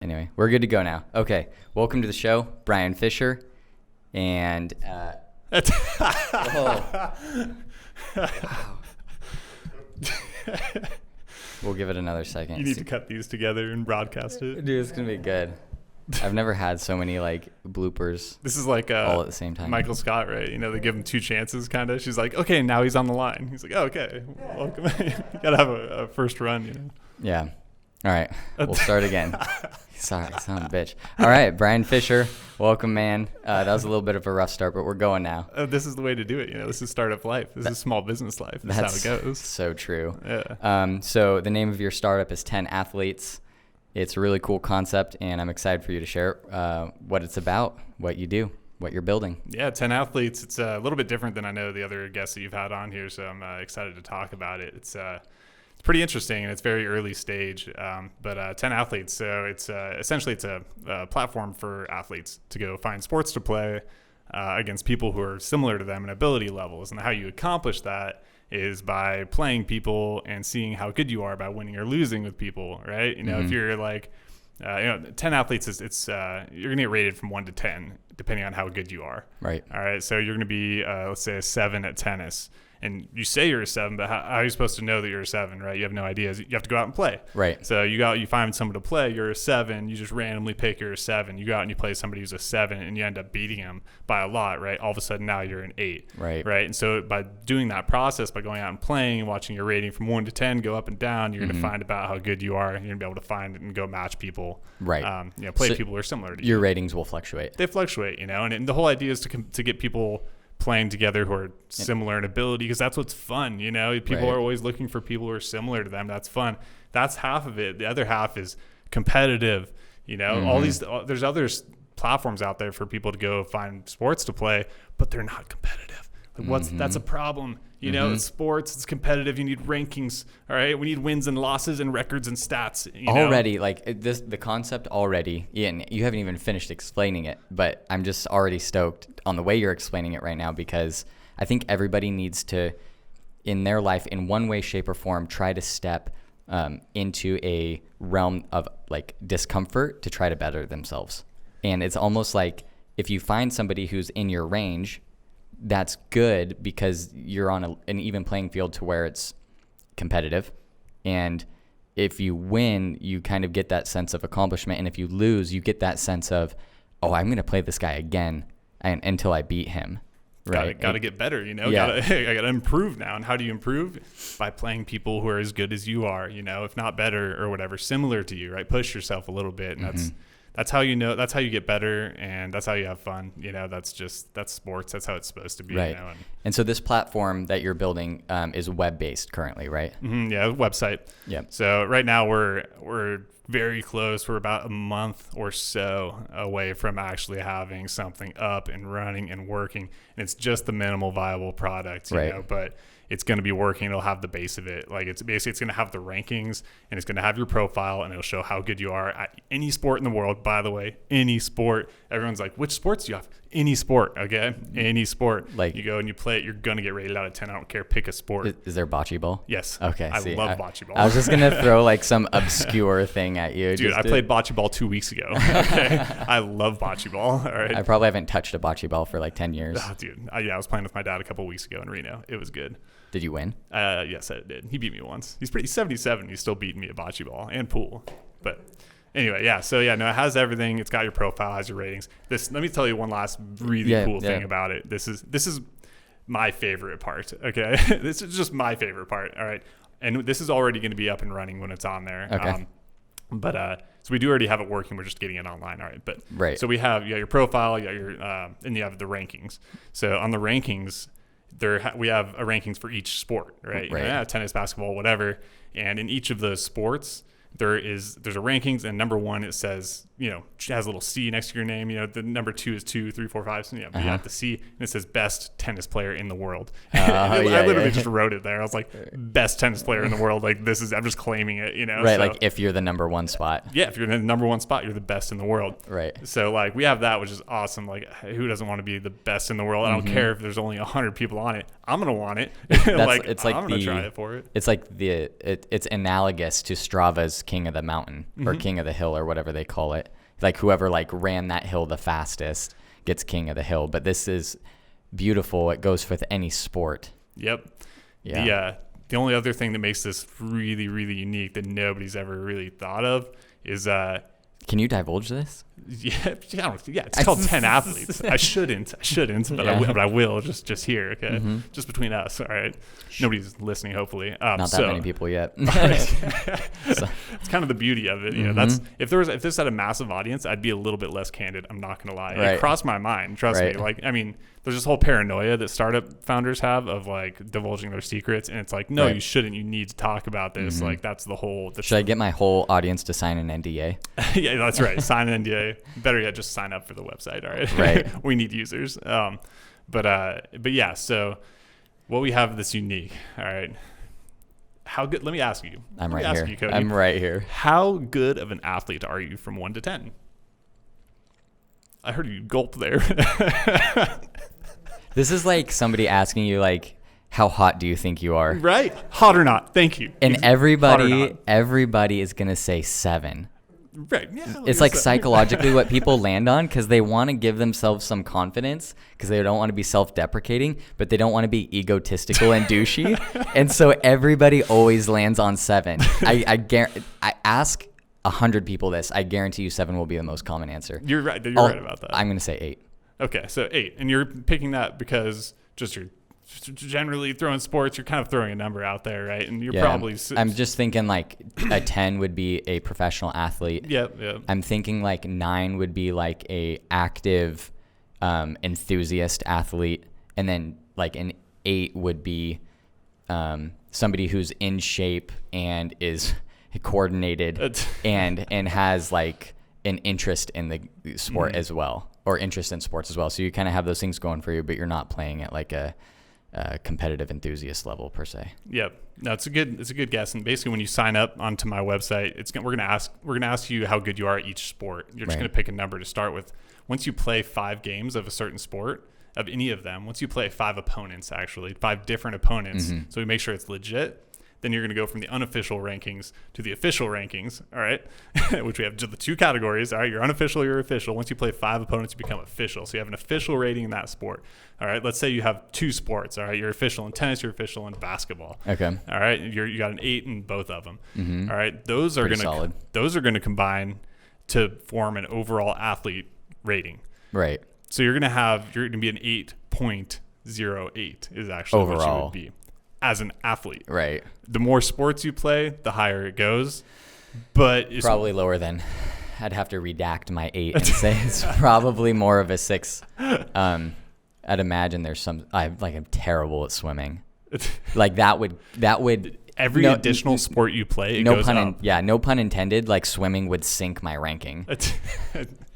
Anyway, we're good to go now. Okay, welcome to the show, Brian Fisher, and wow. We'll give it another second. You need to cut these together and broadcast it. Dude, it's gonna be good. I've never had so many bloopers. This is like all at the same time. Michael Scott, right? You know, they give him two chances, kind of. She's like, okay, now he's on the line. He's like, oh, okay, welcome. You gotta have a first run, you know. Yeah. All right, we'll start again. Sorry, son of a bitch. All right, Brian Fisher, welcome, man. That was a little bit of a rough start, but we're going now. This is the way to do it. You know, this is startup life. This is small business life. That's how it goes. So true. Yeah. So the name of your startup is 10 Athletes. It's a really cool concept, and I'm excited for you to share what it's about, what you do, what you're building. Yeah, 10 Athletes. It's a little bit different than I know the other guests that you've had on here, so I'm excited to talk about it. It's pretty interesting, and it's very early stage. But 10 Athletes, so it's essentially it's a platform for athletes to go find sports to play against people who are similar to them in ability levels. And how you accomplish that is by playing people and seeing how good you are by winning or losing with people, right? You know, if you're like, 10 Athletes is you're gonna get rated from 1 to 10 depending on how good you are. Right. All right. So you're gonna be let's say a 7 at tennis. And you say you're a 7, but how are you supposed to know that you're a 7, right? You have no idea. You have to go out and play. Right. So you find someone to play, you're a 7, you just randomly pick you're a 7. You go out and you play somebody who's a 7 and you end up beating them by a lot, right? All of a sudden now you're an 8. Right. Right. And so by doing that process, by going out and playing and watching your rating from 1 to 10 go up and down, you're going to find about how good you are. You're going to be able to find and go match people. Right. Play people who are similar to you. Your ratings will fluctuate. They fluctuate, and the whole idea is to get people playing together who are similar in ability, because that's what's fun. People are always looking for people who are similar to them. That's fun. That's half of it. The other half is competitive. There's other platforms out there for people to go find sports to play, but they're not competitive. That's a problem. It's sports, it's competitive. You need rankings. All right. We need wins and losses and records and stats. Already, the concept already, Ian, you haven't even finished explaining it, but I'm just already stoked on the way you're explaining it right now, because I think everybody needs to, in their life, in one way, shape, or form, try to step into a realm of discomfort to try to better themselves. And it's almost like if you find somebody who's in your range, that's good because you're on an even playing field to where it's competitive. And if you win, you kind of get that sense of accomplishment. And if you lose, you get that sense of, oh, I'm going to play this guy again until I beat him. Right. Got to get better, I got to improve now. And how do you improve? By playing people who are as good as you are, if not better or whatever, similar to you, right? Push yourself a little bit. And that's how that's how you get better, and that's how you have fun. That's sports. That's how it's supposed to be. Right. And so this platform that you're building is web-based currently, right? Yeah, website. Yeah. So right now we're very close. We're about a month or so away from actually having something up and running and working. And it's just the minimal viable product, you know, but it's going to be working. It'll have the base of it. It's going to have the rankings, and it's going to have your profile, and it'll show how good you are at any sport in the world. By the way, any sport. Everyone's like, which sports do you have? Any sport, okay? Any sport. You go and you play it, you're going to get rated out of 10. I don't care. Pick a sport. Is there bocce ball? Yes. Okay. I love bocce ball. I was just going to throw some obscure thing at you. Dude, I played bocce ball 2 weeks ago. Okay. I love bocce ball. All right. I probably haven't touched a bocce ball for 10 years. Oh, dude. I was playing with my dad a couple weeks ago in Reno. It was good. Did you win? Yes, I did. He beat me once. He's 77. He's still beating me at bocce ball and pool. But anyway, yeah. So it has everything. It's got your profile, has your ratings. Let me tell you one last really cool thing about it. This is my favorite part. Okay, this is just my favorite part. All right, and this is already going to be up and running when it's on there. Okay. So we do already have it working. We're just getting it online. All right. But right. So we have your profile, you got your and you have the rankings. So on the rankings, we have a rankings for each sport, right? Tennis, basketball, whatever. And in each of those sports, there's a rankings, and number 1 it says has a little C next to your name. The number 2 is 2, 3, 4, 5. So you have the C, and it says best tennis player in the world. I literally just wrote it there. I was like, best tennis player in the world. I'm just claiming it. Right. So, if you're the number 1 spot. Yeah, if you're in the number 1 spot, you're the best in the world. Right. So we have that, which is awesome. Who doesn't want to be the best in the world? I don't care if there's only 100 people on it. I'm gonna want it. It's like I'm gonna try it for it. It's like it's analogous to Strava's King of the Mountain or King of the Hill or whatever they call it. Like whoever like ran that hill the fastest gets King of the Hill. But this is beautiful. It goes with any sport. Yep. Yeah. The only other thing that makes this really, really unique that nobody's ever really thought of is Can you divulge this? It's called 10 athletes. I shouldn't, but I will just here, okay? Just between us, all right? Nobody's listening, hopefully. Not that many people yet. It's kind of the beauty of it. You know, that's if this had a massive audience, I'd be a little bit less candid. I'm not gonna lie. Right. It crossed my mind. Trust me. Like, I mean, there's this whole paranoia that startup founders have of like divulging their secrets, and it's like, no, you shouldn't. You need to talk about this. Like, that's the whole. Should I get my whole audience to sign an NDA? Yeah, that's right. Sign an NDA. Better yet, just sign up for the website. All right. Right. We need users. But yeah. So what we have that's unique. All right. How good? Let me ask you. I'm right here. I'm right here. How good of an athlete are you from 1 to 10? I heard you gulp there. This is like somebody asking you like, how hot do you think you are? Right. Hot or not? Thank you. And everybody is gonna say 7. Right. Yeah. It's like psychologically what people land on because they want to give themselves some confidence because they don't want to be self-deprecating, but they don't want to be egotistical and douchey. And so everybody always lands on 7. I ask 100 people this. I guarantee you 7 will be the most common answer. You're right. You're right about that. I'm going to say 8. Okay. So 8. And you're picking that because just you're generally throwing sports, you're kind of throwing a number out there, right? And you're probably... I'm just thinking like a 10 would be a professional athlete. Yep. I'm thinking like 9 would be like a active enthusiast athlete. And then like an 8 would be somebody who's in shape and is coordinated and has like an interest in the sport as well, or interest in sports as well. So you kind of have those things going for you, but you're not playing at like a competitive enthusiast level per se. Yep. No, it's a good guess. And basically, when you sign up onto my website, we're gonna ask you how good you are at each sport. You're just gonna pick a number to start with. Once you play 5 games of a certain sport, of any of them, once you play 5 opponents, actually 5 different opponents, so we make sure it's legit. Then you're going to go from the unofficial rankings to the official rankings, all right, which we have the 2 categories. All right, you're unofficial, you're official. Once you play 5 opponents, you become official. So you have an official rating in that sport. All right, let's say you have 2 sports. All right, you're official in tennis, you're official in basketball. Okay. All right, you got an 8 in both of them. All right, those are going to combine to form an overall athlete rating. Right. So you're going to be an 8.08 is actually overall. What you would be as an athlete. Right. The more sports you play, the higher it goes. But it's probably lower than. I'd have to redact my 8 and say it's probably more of a 6. I'd imagine there's some. I'm terrible at swimming. Like that would. Every additional sport you play, it goes up. No pun intended. Like swimming would sink my ranking.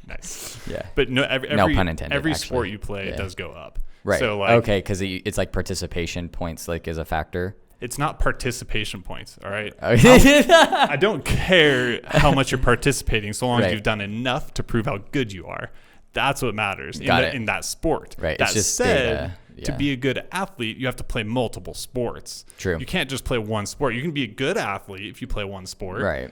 Nice. Yeah. But no pun intended. Every sport you play, it does go up. Right. So okay, because it's like participation points like is a factor. It's not participation points, all right? I don't care how much you're participating so long as you've done enough to prove how good you are. That's what matters in that sport. Right. That said, to be a good athlete, you have to play multiple sports. True. You can't just play one sport. You can be a good athlete if you play one sport. Right.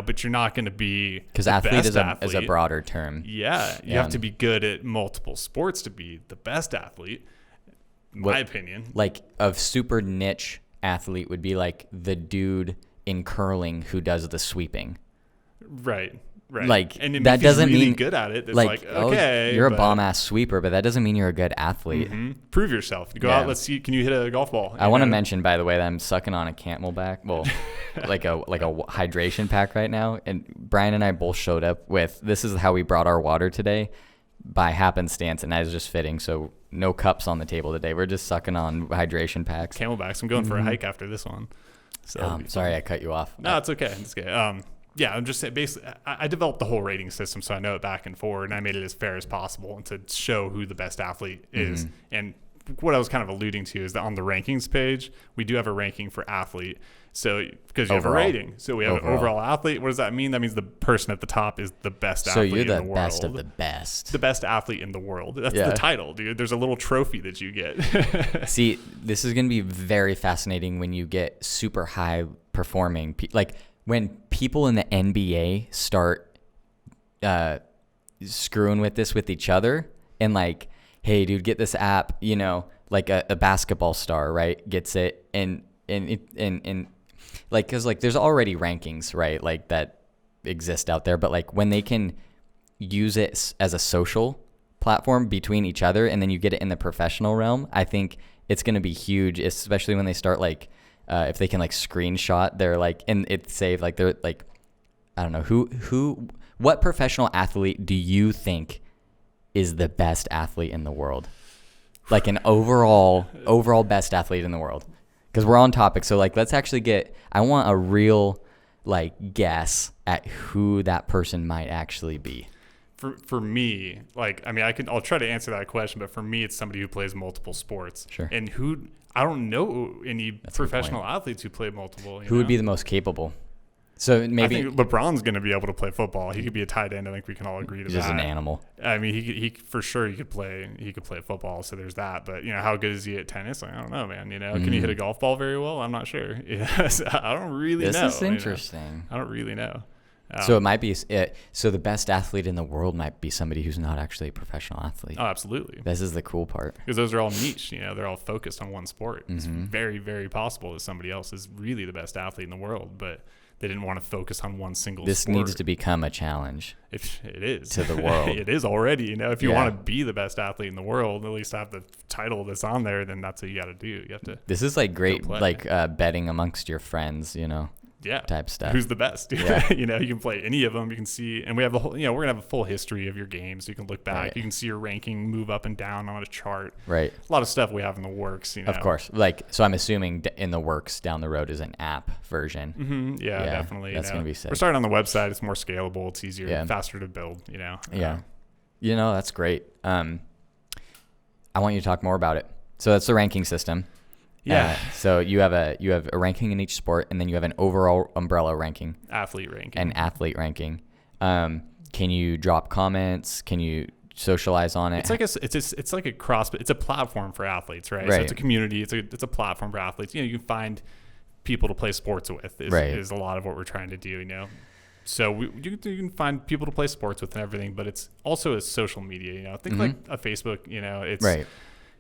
But you're not going to be because athlete is a broader term. Yeah. You have to be good at multiple sports to be the best athlete, in my opinion. Like a super niche athlete would be like the dude in curling who does the sweeping. Right. Like and that doesn't really mean good at it. It's like okay, you're a bomb ass sweeper, but that doesn't mean you're a good athlete. Prove yourself. You go out. Let's see. Can you hit a golf ball? I want to mention, by the way, that I'm sucking on a Camelback. Well, like a hydration pack right now. And Brian and I both showed up with this is how we brought our water today by happenstance, and that is just fitting. So no cups on the table today. We're just sucking on hydration packs. Camelbacks. I'm going for a hike after this one. So sorry I cut you off. No, it's okay. It's okay. Yeah, I'm just saying, basically, I developed the whole rating system so I know it back and forward, and I made it as fair as possible and to show who the best athlete is. And what I was kind of alluding to is that on the rankings page, we do have a ranking for athlete. So because you have a rating, so we have an overall athlete. What does that mean? That means the person at the top is the best athlete in the world. So you're the best of the best. The best athlete in the world. That's the title, dude. There's a little trophy that you get. See, this is going to be very fascinating when you get super high performing. Like when people in the NBA start screwing with this with each other and like, hey, dude, get this app, you know, like a basketball star, right? Gets it and like, cause like there's already rankings, right? Like that exist out there, but like when they can use it as a social platform between each other and then you get it in the professional realm, I think it's going to be huge, especially when they start like, if they can like screenshot their like, and it save like, they're like, I don't know what professional athlete do you think is the best athlete in the world? Like an overall best athlete in the world. Because we're on topic, so like let's actually I want a real like guess at who that person might actually be. For me, like I mean, I'll try to answer that question, but for me, it's somebody who plays multiple sports. Sure. And I don't know any professional athletes who play multiple. Who would be the most capable? So maybe I think LeBron's going to be able to play football. He could be a tight end. I think we can all agree to that. He's just an animal. I mean, he for sure he could play football. So there's that. But you know, how good is he at tennis? Like, I don't know, man. You know, can he hit a golf ball very well? I'm not sure. Yeah, so I don't really know. This is interesting. You know? I don't really know. So it might be so the best athlete in the world might be somebody who's not actually a professional athlete. Oh, absolutely. This is the cool part. Because those are all niche, you know, they're all focused on one sport. It's very, very possible that somebody else is really the best athlete in the world, but they didn't want to focus on one single This sport. needs to become a challenge. It is. To the world. It is already, you know, if you want to be the best athlete in the world, at least have the title that's on there, then that's what you got to do. You have to. This is like great, like betting amongst your friends, you know. Type stuff. Who's the best? Yeah. You know, you can play any of them. You can see, and we have we're gonna have a full history of your games. So you can look back. Right. You can see your ranking move up and down on a chart. Right. A lot of stuff we have in the works. You know. Of course. Like, so I'm assuming in the works down the road is an app version. Mm-hmm. Yeah, definitely. That's gonna be sick. We're starting on the website. It's more scalable. It's easier, faster to build. You know. Yeah. You know, that's great. I want you to talk more about it. So that's the ranking system. Yeah. So you have a ranking in each sport, and then you have an overall umbrella ranking. Athlete ranking. And athlete ranking. Can you drop comments? Can you socialize on it? It's like a cross. It's a platform for athletes, right? So it's a community. It's a platform for athletes. You know, you can find people to play sports with. Is a lot of what we're trying to do. You know. So you can find people to play sports with and everything, but it's also a social media. You know, think like a Facebook. You know, it's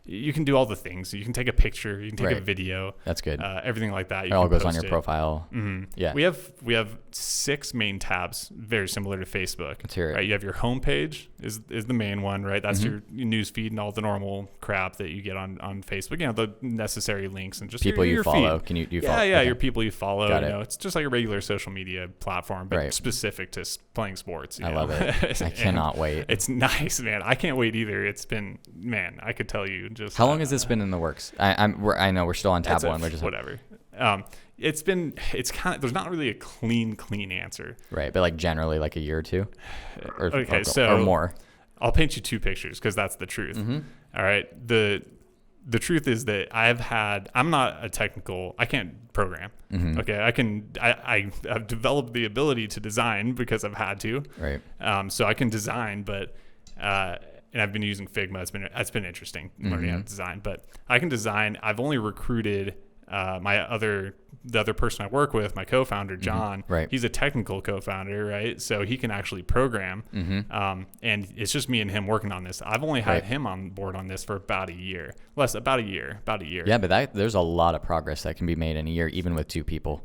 you can do all the things. You can take a picture. You can take a video. That's good. Everything like that. It all goes on your profile. Mm-hmm. Yeah. We have 6 main tabs, very similar to Facebook. Let's hear it. Right. You have your homepage is the main one, right? That's your news feed and all the normal crap that you get on Facebook. You know, the necessary links and just people your you follow. Feed. Can you follow? Yeah, your people you follow. Got you know, it's just like a regular social media platform, but specific to playing sports. I love it. I cannot wait. It's nice, man. I can't wait either. It's been, man, I could tell you just. How long has this been in the works? I know we're still on tab 1. We're just whatever. It's kind of, there's not really a clean answer. Right. But like generally like a year or two or more. I'll paint you 2 pictures because that's the truth. All right. The truth is that I'm not a technical, I can't program. Okay. I've developed the ability to design because I've had to. Right. So I can design, but, and I've been using Figma. It's been interesting learning how to design, but I can design. I've only recruited the other person I work with, my co-founder, John. Right. He's a technical co-founder, right? So he can actually program. And it's just me and him working on this. I've only had him on board on this for about a year. About a year. Yeah, but there's a lot of progress that can be made in a year, even with 2 people.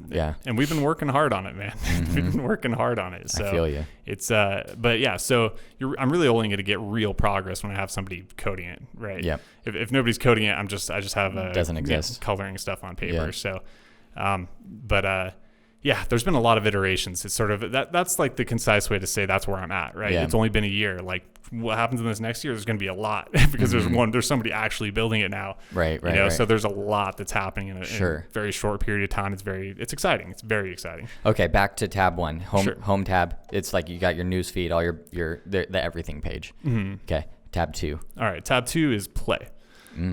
Yeah. And we've been working hard on it, man. We've been working hard on it. So I feel you. It's, but yeah, so I'm really only going to get real progress when I have somebody coding it, right? Yeah. If nobody's coding it, I just have doesn't exist. Coloring stuff on paper. Yeah. So, yeah, there's been a lot of iterations. It's sort of that's like the concise way to say that's where I'm at, right? Yeah. It's only been a year. Like what happens in this next year, there's going to be a lot because there's somebody actually building it now. Right. You know, so there's a lot that's happening in a very short period of time. It's exciting. It's very exciting. Okay. Back to tab 1, home tab. It's like you got your news feed, all the everything page. Okay. Tab 2. All right. Tab 2 is play.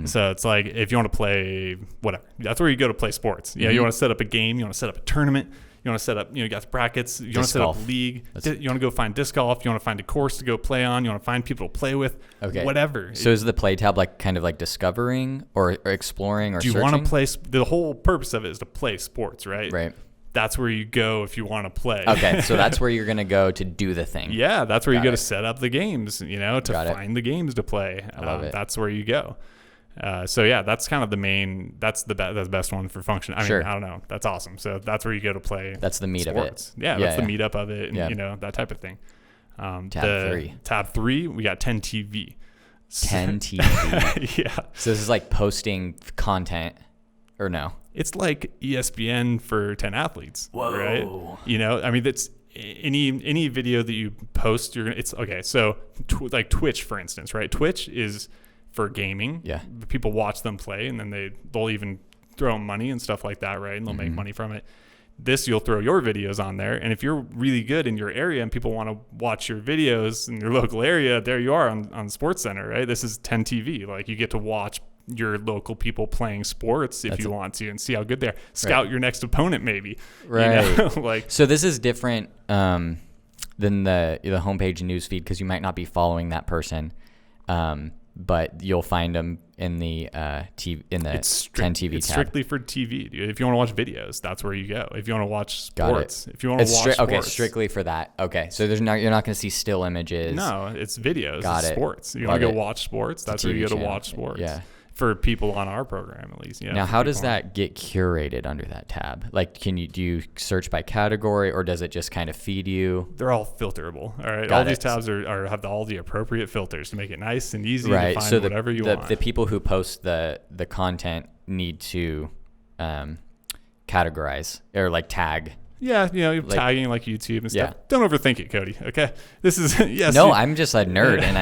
So it's like if you want to play whatever, that's where you go to play sports. You know, you want to set up a game, you want to set up a tournament, you want to set up, you got brackets, you want to set up a league, you want to go find disc golf, you want to find a course to go play on, you want to find people to play with, whatever. So is the play tab like kind of like discovering or exploring or do you searching? want to play? The whole purpose of it is to play sports, right? Right. That's where you go if you want to play. Okay, so that's where you're going to go to do the thing. Yeah, that's where you go to set up the games, you know, to find the games to play. I love it. That's where you go. So yeah, that's kind of the main. That's the best one for function. I mean, I don't know. That's awesome. So that's where you go to play. That's the meat sports. of it. Yeah, that's the meetup of it. And, you know, that type of thing. Tab 3, we got 10 TV. 10 TV. Yeah. So this is like posting content, or no? It's like ESPN for 10 athletes. Whoa. Right? You know, I mean, that's any video that you post. It's okay. So like Twitch, for instance, right? Twitch is for gaming. Yeah. People watch them play, and then they'll even throw money and stuff like that, right? And they'll make money from it. This, you'll throw your videos on there, and if you're really good in your area and people want to watch your videos in your local area, there you are on Sports Center, right? This is 10 TV. Like, you get to watch your local people playing sports if you want to, and see how good they are. Scout your next opponent, maybe. Right. You know? Like, so this is different than the homepage and newsfeed, because you might not be following that person. But you'll find them in the TV, in the 10 TV tab. It's strictly for TV, dude. If you want to watch videos, that's where you go. If you want to watch sports, if you want to watch sports. Okay, strictly for that. Okay, so you're not going to see still images. No, it's videos. Got it's it. sports. You want to go watch sports? That's where you go to watch sports. Yeah. For people on our program, at least. Now, how does that get curated under that tab? Like, do you search by category, or does it just kind of feed you? They're all filterable. All right. All these tabs have all the appropriate filters to make it nice and easy to find whatever you want. The people who post the content need to categorize or like tag. Yeah, you know, you're tagging like YouTube and stuff. Don't overthink it, Cody. Okay, this is yes. No, I'm just a nerd, and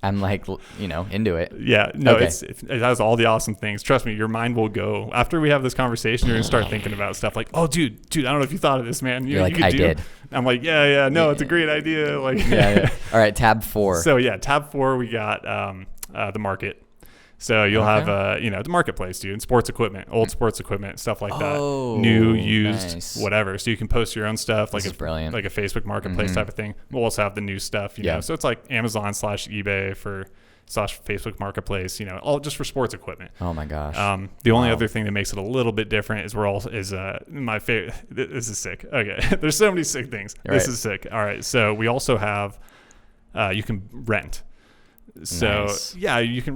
I'm like, you know, into it. Yeah, no, it has all the awesome things. Trust me, your mind will go after we have this conversation. You're gonna start thinking about stuff like, oh, dude, I don't know if you thought of this, man. You're like, I did. I'm like, yeah, no, it's a great idea. Like, yeah. All right, tab 4. So yeah, tab 4, we got the market. So you'll have, the marketplace, dude, sports equipment, old sports equipment, stuff like that, new, used, whatever. So you can post your own stuff, like a Facebook marketplace type of thing. We'll also have the new stuff, you know. So it's like Amazon/eBay /Facebook marketplace, you know, all just for sports equipment. Oh my gosh. The only other thing that makes it a little bit different is my favorite. This is sick. Okay, there's so many sick things. This is sick. All right, so we also have you can rent. So you can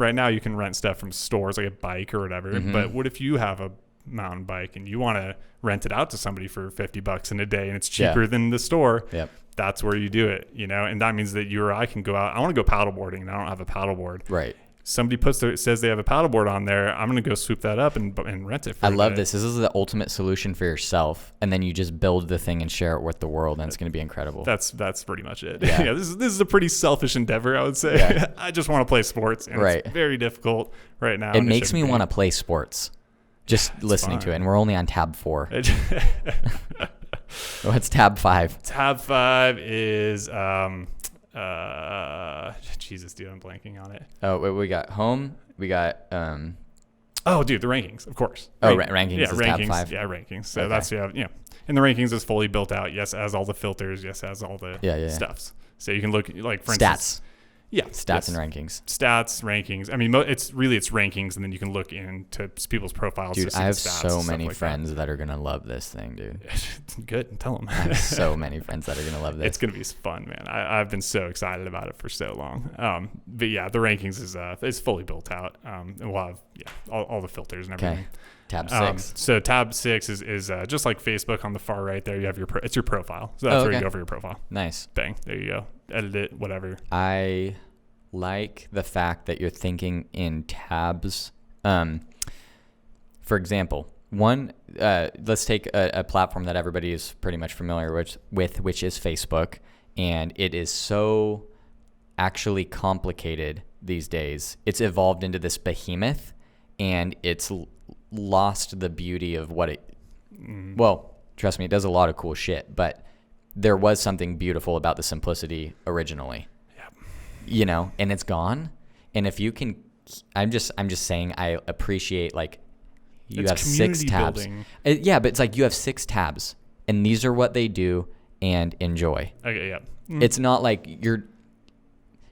rent stuff from stores, like a bike or whatever. But what if you have a mountain bike and you want to rent it out to somebody for $50 in a day, and it's cheaper than the store? Yep. That's where you do it, you know. And that means that you or I can go out. I want to go paddleboarding, and I don't have a paddleboard. Right. Somebody says they have a paddleboard on there. I'm going to go swoop that up and rent it for I love this. This is the ultimate solution for yourself, and then you just build the thing and share it with the world, and it's going to be incredible. That's pretty much it. Yeah. This is a pretty selfish endeavor, I would say. Yeah. I just want to play sports, and it's very difficult right now. It makes me want to play sports just listening to it, and we're only on tab 4. What's tab 5? Tab 5 is Jesus, dude, I'm blanking on it. Oh, we got home. We got oh, dude, the rankings, of course. Rankings. Yeah, is rankings. Tab 5. Yeah, rankings. So that's and the rankings is fully built out. Yes, it has all the filters. Yes, it has all the stuffs. So you can look like for instance. Yeah, stats and rankings. Stats, rankings. I mean, it's rankings, and then you can look into people's profiles. Dude, I have so many friends that are gonna love this thing, dude. Good, tell them. I have so many friends that are gonna love this. It's gonna be fun, man. I've been so excited about it for so long. But yeah, the rankings is fully built out. And we'll have all the filters and everything. Okay. Tab 6. So tab 6 is just like Facebook on the far right there. You have it's your profile. So that's where you go for your profile. Nice. Bang. There you go. Edit it, whatever. I like the fact that you're thinking in tabs. For example, let's take a platform that everybody is pretty much familiar with, which is Facebook. And it is so actually complicated these days. It's evolved into this behemoth, and it's lost the beauty of what it well, trust me, it does a lot of cool shit, but there was something beautiful about the simplicity originally. You know, and it's gone. And if you can I'm just saying I appreciate like you It's have 6 community tabs. building. Yeah, but it's like you have 6 tabs and these are what they do and enjoy. Okay, yeah. It's not like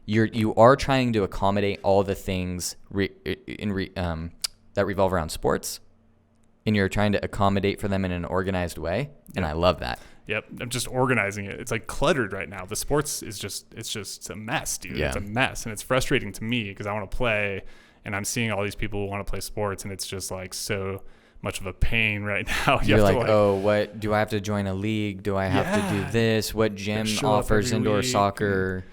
you are trying to accommodate all the things that revolve around sports, and you're trying to accommodate for them in an organized way, and I love that. Yep, I'm just organizing it. It's like cluttered right now. The sports is just a mess, dude. Yeah. It's a mess, and it's frustrating to me because I want to play, and I'm seeing all these people who want to play sports, and it's just like so much of a pain right now. You're like, oh, what do I have to join a league? Do I have to do this? What gym offers indoor soccer?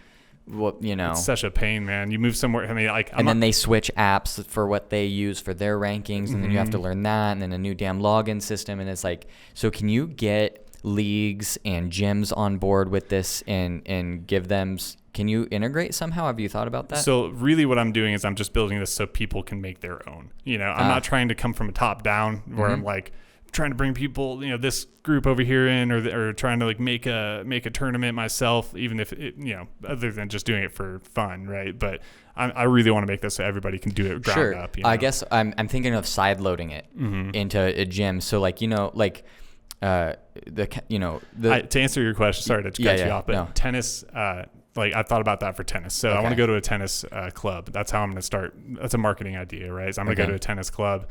What, you know? It's such a pain, man. You move somewhere. I mean, like, then they switch apps for what they use for their rankings, and then you have to learn that, and then a new damn login system, and it's like, so can you get leagues and gyms on board with this and give them? Can you integrate somehow? Have you thought about that? So really what I'm doing is I'm just building this so people can make their own. You know, I'm not trying to come from a top down where I'm like trying to bring people, you know, this group over here in or trying to like make a tournament myself, even if it, you know, other than just doing it for fun, right? But I really want to make this so everybody can do it ground up. You know? I guess I'm thinking of side loading it into a gym. So like, you know, like to answer your question, sorry to cut you off, but tennis, like I thought about that for tennis. So I want to go to a tennis club. That's how I'm going to start. That's a marketing idea, right? So I'm going to go to a tennis club.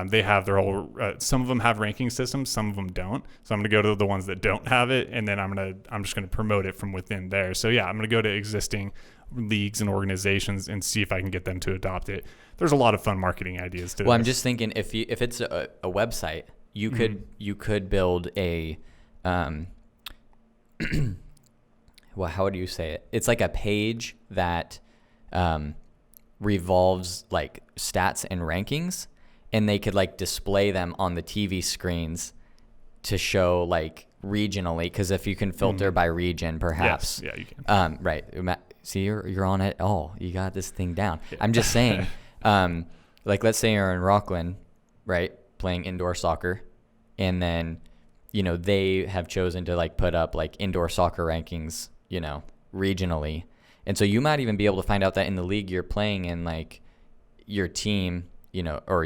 They have their whole, some of them have ranking systems, some of them don't. So I'm going to go to the ones that don't have it. And then I'm just going to promote it from within there. So yeah, I'm going to go to existing leagues and organizations and see if I can get them to adopt it. There's a lot of fun marketing ideas to this. I'm just thinking if it's a website, you could build a, well, how would you say it? It's like a page that revolves like stats and rankings, and they could like display them on the TV screens to show like regionally. Because if you can filter by region, perhaps. Yes, yeah, you can. Right. See, you're on it. Oh, you got this thing down. Yeah. I'm just saying, like let's say you're in Rockland, right, playing indoor soccer, and then, you know, they have chosen to like put up like indoor soccer rankings, you know, regionally. And so you might even be able to find out that in the league you're playing in, like your team, you know, or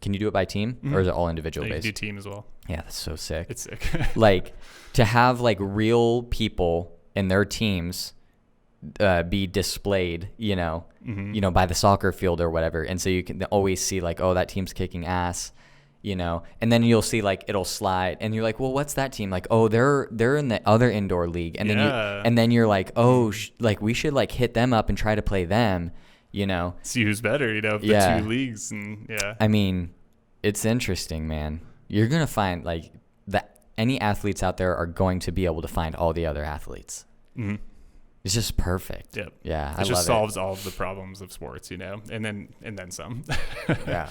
can you do it by team or is it all individual based? You do team as well. Yeah, that's so sick. It's sick. Like to have like real people and their teams be displayed, you know, by the soccer field or whatever. And so you can always see like, oh, that team's kicking ass. You know, and then you'll see like it'll slide, and you're like, well, what's that team? Like, oh, they're in the other indoor league, and then you're like, oh, like we should like hit them up and try to play them, you know, see who's better, you know, the 2 leagues, and I mean, it's interesting, man. You're gonna find like that any athletes out there are going to be able to find all the other athletes. It's just perfect. Yep. Yeah, it just solves all of the problems of sports, you know, and then some. Yeah.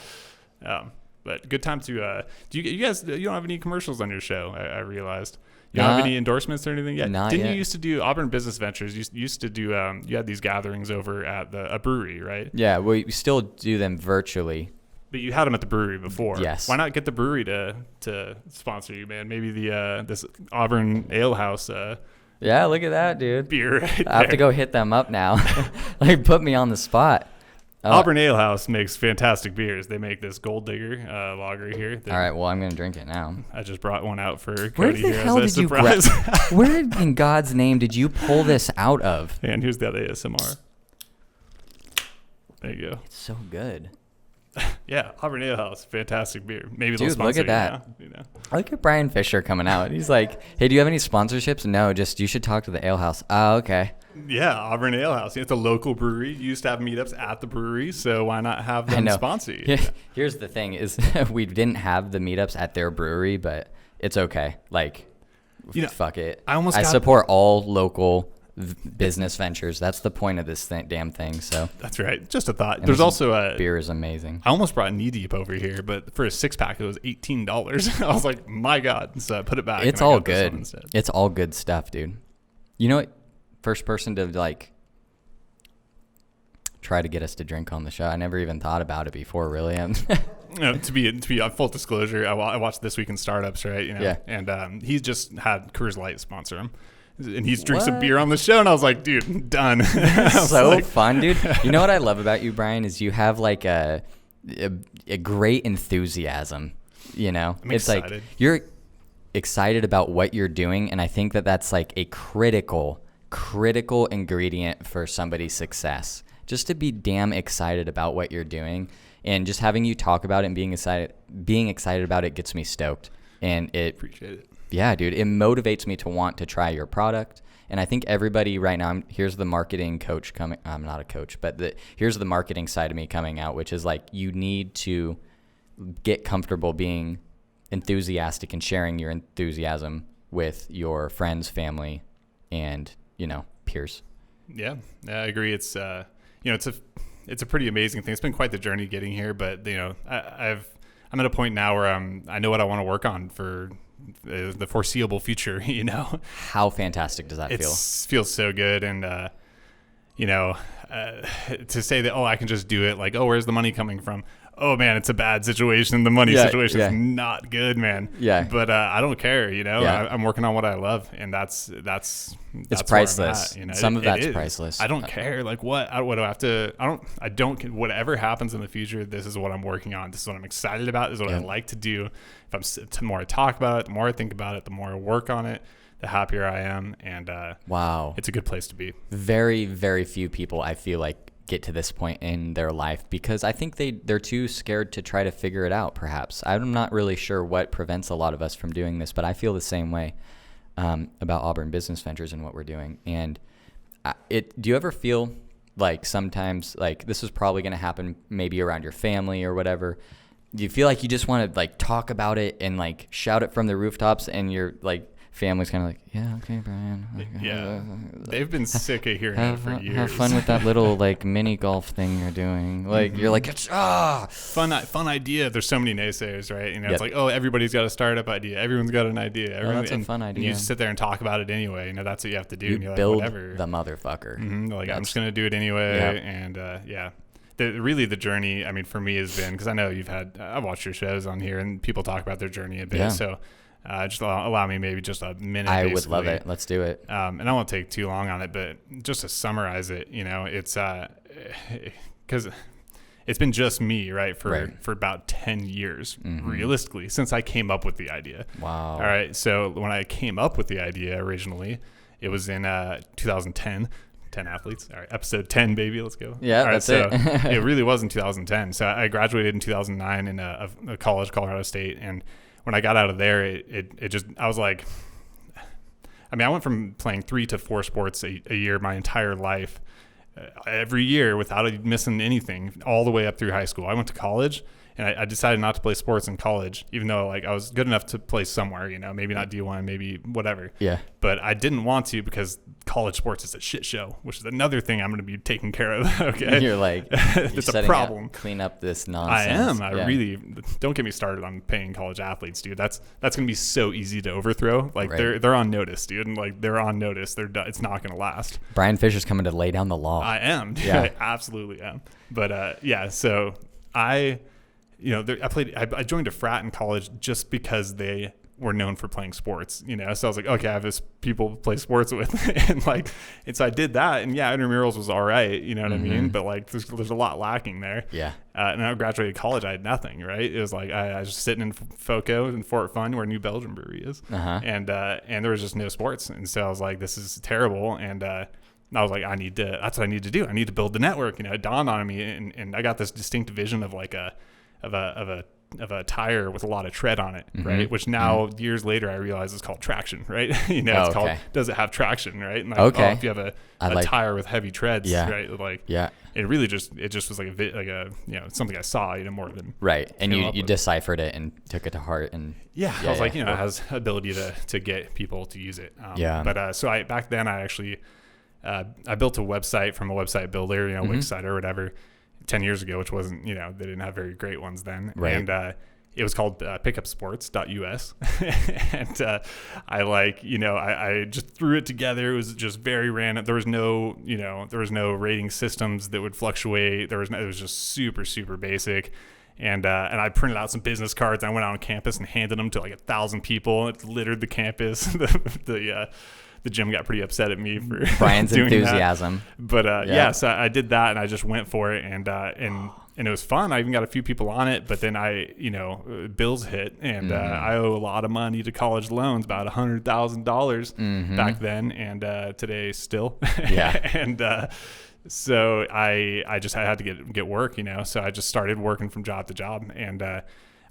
But good time to do you guys, you don't have any commercials on your show, I realized. You don't have any endorsements or anything yet? Didn't you used to do Auburn Business Ventures? You used to do you had these gatherings over at a brewery, right? Yeah, we still do them virtually. But you had them at the brewery before. Yes. Why not get the brewery to sponsor you, man? Maybe the this Auburn Ale House yeah, look at that, dude. Beer right there. I have to go hit them up now. Like put me on the spot. Auburn Ale House makes fantastic beers. They make this Gold Digger lager here. All right, well, I'm going to drink it now. I just brought one out for Cody. Where the hell did you where in God's name did you pull this out of? And here's the ASMR. There you go. It's so good. Yeah, Auburn Ale House, fantastic beer. Maybe they'll sponsor look at that. You know? Look at Brian Fisher coming out. He's like, hey, do you have any sponsorships? No, just you should talk to the Ale House. Oh, okay. Yeah, Auburn Ale House. It's a local brewery. You used to have meetups at the brewery, so why not have them sponsor you? Yeah. Here's the thing is we didn't have the meetups at their brewery, but it's okay. Like, fuck it. I support all local business ventures. That's the point of this damn thing. So that's right. Just a thought. There's also beer is amazing. I almost brought Knee Deep over here, but for a 6-pack, it was $18. I was like, my God. So I put it back. It's all good. It's all good stuff, dude. You know what? First person to like try to get us to drink on the show. I never even thought about it before, really. To be on full disclosure, I watched This Week in Startups, right? You know, yeah. And he just had Coors Light sponsor him. And he drinks a What? beer on the show, and I was like, dude, I'm done. So like, fun, dude. You know what I love about you, Brian, is you have like a great enthusiasm. You know, I'm it's excited. like you're excited about what you're doing, and I think that that's like a critical ingredient for somebody's success. Just to be damn excited about what you're doing, and just having you talk about it and being excited about it gets me stoked. And Appreciate it. Yeah, dude, it motivates me to want to try your product. And I think everybody right now, here's the marketing coach coming. I'm not a coach, but here's the marketing side of me coming out, which is like you need to get comfortable being enthusiastic and sharing your enthusiasm with your friends, family, and, peers. Yeah, I agree. It's it's a pretty amazing thing. It's been quite the journey getting here, but I'm at a point now where I know what I want to work on for the foreseeable future. How fantastic does that feel? It feels so good, and to say that I can just do it, like, where's the money coming from? Oh man, it's a bad situation. The money situation is not good, man. Yeah. But I don't care, Yeah. I'm working on what I love, and that's it's priceless. where I'm at, Some of that's priceless. I don't care. Like what do I have to, I don't, whatever happens in the future, this is what I'm working on. This is what I'm excited about. This is what I like to do. The more I talk about it, the more I think about it, the more I work on it, the happier I am. And wow, it's a good place to be. Very, very few people, I feel like, get to this point in their life because I think they're too scared to try to figure it out. Perhaps I'm not really sure what prevents a lot of us from doing this, but I feel the same way about Auburn Business Ventures and what we're doing. And do you ever feel like sometimes, like, this is probably going to happen maybe around your family or whatever, do you feel like you just want to like talk about it and like shout it from the rooftops, and you're like, family's kind of like, yeah, okay, Brian. Yeah, they've been sick of hearing it for years. Have fun with that little like mini golf thing you're doing. Like you're like, it's fun idea. There's so many naysayers, right? It's like, everybody's got a startup idea. Everyone's got an idea. That's a fun idea. You just sit there and talk about it anyway. That's what you have to do. You and you're build like, whatever. the motherfucker. I'm just gonna do it anyway. Yep. And the journey, I mean, for me has been, because I know I've watched your shows on here and people talk about their journey a bit. Yeah. So just allow me maybe just a minute. I would love it. Let's do it. And I won't take too long on it, but just to summarize it, it's because it's been just me, right, for about 10 years, realistically, since I came up with the idea. Wow. All right. So when I came up with the idea originally, it was in 2010. 10 athletes. All right, episode 10, baby. Let's go. Yeah, all right, that's so it. It really was in 2010. So I graduated in 2009 in a college, Colorado State, and when I got out of there, it just, I was like, I mean, I went from playing 3 to 4 sports a year my entire life, every year without missing anything, all the way up through high school. I went to college, and I decided not to play sports in college, even though like I was good enough to play somewhere, maybe not D1, maybe whatever. Yeah. But I didn't want to because college sports is a shit show, which is another thing I'm going to be taking care of. Okay. You're like, it's a problem. Clean up this nonsense. I am. I really, don't get me started on paying college athletes, dude. That's going to be so easy to overthrow. Like they're on notice, dude. And like they're on notice. It's not going to last. Brian Fisher's coming to lay down the law. I am. Dude. Yeah. I absolutely am. But so I joined a frat in college just because they were known for playing sports, so I was like, okay, I have this people to play sports with. and so I did that, and intramurals was all right, you know what I mean? But like, there's a lot lacking there. Yeah. And I graduated college, I had nothing, right? It was like, I was sitting in FOCO in Fort Fun, where New Belgium Brewery is. And there was just no sports. And so I was like, this is terrible. And, I was like, that's what I need to do. I need to build the network. It dawned on me, and I got this distinct vision of like a tire with a lot of tread on it, right? Which now years later I realize is called traction, right? It's called, does it have traction, right? And like, if you have a tire with heavy treads, right? Like, it really just was like a something I saw, more than right. And you deciphered it and took it to heart, and I was like, it has ability to get people to use it. But so back then I actually I built a website from a website builder, Wixsite or whatever, 10 years ago, which wasn't, they didn't have very great ones then. Right. And it was called pickupsports.us. And I just threw it together. It was just very random. There was no rating systems that would fluctuate. It was just super, super basic. And I printed out some business cards. I went out on campus and handed them to like 1,000 people. It littered the campus. The the gym got pretty upset at me for Brian's doing enthusiasm. That. But yeah, so I did that, and I just went for it, and it was fun. I even got a few people on it, but then bills hit, and I owe a lot of money to college loans, about $100,000 back then, and today still. Yeah. And so I had to get work, so I just started working from job to job, and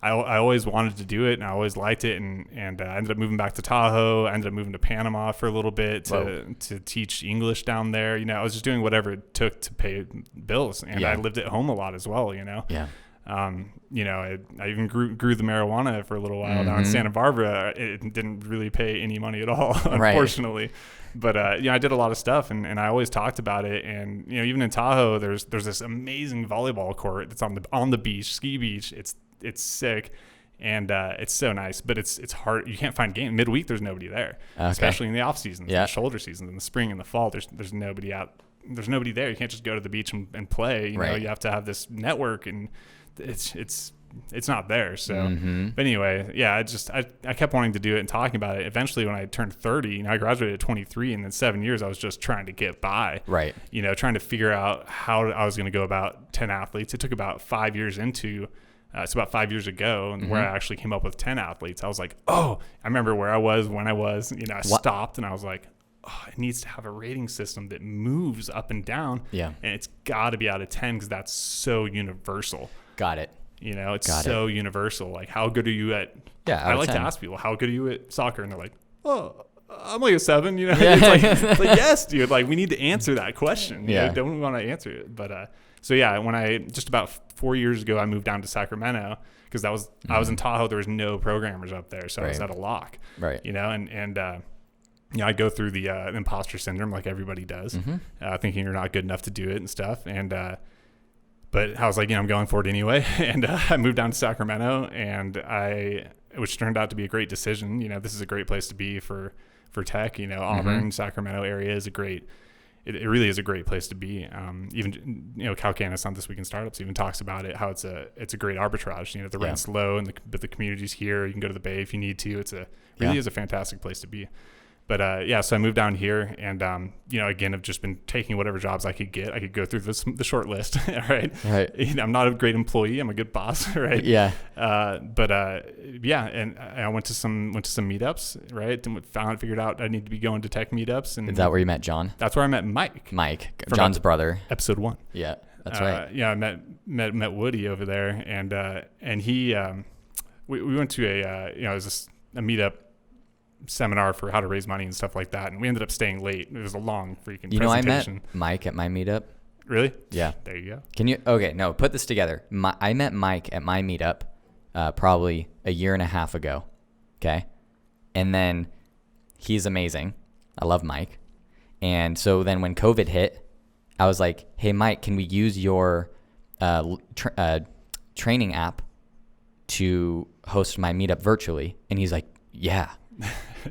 I always wanted to do it, and I always liked it, and I ended up moving back to Tahoe. I ended up moving to Panama for a little bit to teach English down there. I was just doing whatever it took to pay bills, and I lived at home a lot as well. Yeah. I even grew the marijuana for a little while down in Santa Barbara. It didn't really pay any money at all, unfortunately. Right. But I did a lot of stuff, and I always talked about it. And even in Tahoe, there's this amazing volleyball court that's on the beach, ski beach. It's sick, and it's so nice. But it's hard. You can't find games midweek. There's nobody there, especially in the off seasons, the shoulder seasons, in the spring and the fall. There's nobody out. There's nobody there. You can't just go to the beach and play. You know, you have to have this network, and it's not there. So but anyway, yeah, I kept wanting to do it and talking about it. Eventually when I turned 30, I graduated at 23, and in 7 years I was just trying to get by, trying to figure out how I was going to go about 10 athletes. It took about 5 years it's about 5 years ago where I actually came up with 10 athletes. I was like, I remember where I was when I was, I stopped, and I was like, it needs to have a rating system that moves up and down. Yeah. And it's got to be out of 10 because that's so universal. Got it. It's so universal. Like, how good are you at? Yeah, I like 10. To ask people, how good are you at soccer? And they're like, I'm like a 7. It's like yes, dude. Like, we need to answer that question. Don't we want to answer it? But so yeah, when I just about 4 years ago, I moved down to Sacramento because I was in Tahoe. There was no programmers up there, so I was at a lock. Right. And I go through the imposter syndrome like everybody does, thinking you're not good enough to do it and stuff. And but I was like, I'm going for it anyway. And I moved down to Sacramento, which turned out to be a great decision. This is a great place to be for tech. Auburn, Sacramento area is it really is a great place to be. Even Cal Canis on This Week in Startups even talks about it, how it's a great arbitrage. The rent's low, but the community's here. You can go to the Bay if you need to. It's really is a fantastic place to be. But so I moved down here, and again, I've just been taking whatever jobs I could get. I could go through the short list, right? I'm not a great employee. I'm a good boss, right? Yeah. And I went to some meetups, right? And figured out I need to be going to tech meetups. And is that where you met John? That's where I met Mike. John's brother. Episode 1. Yeah, that's right. I met Woody over there, and he we went to it was a meetup seminar for how to raise money and stuff like that, and we ended up staying late. It was a long freaking presentation. I met Mike at my meetup. Really? Yeah. There you go. Can you put this together. I met Mike at my meetup probably a year and a half ago. Okay. And then he's amazing. I love Mike. And so then when COVID hit, I was like, hey Mike, can we use your training app to host my meetup virtually? And he's like, yeah.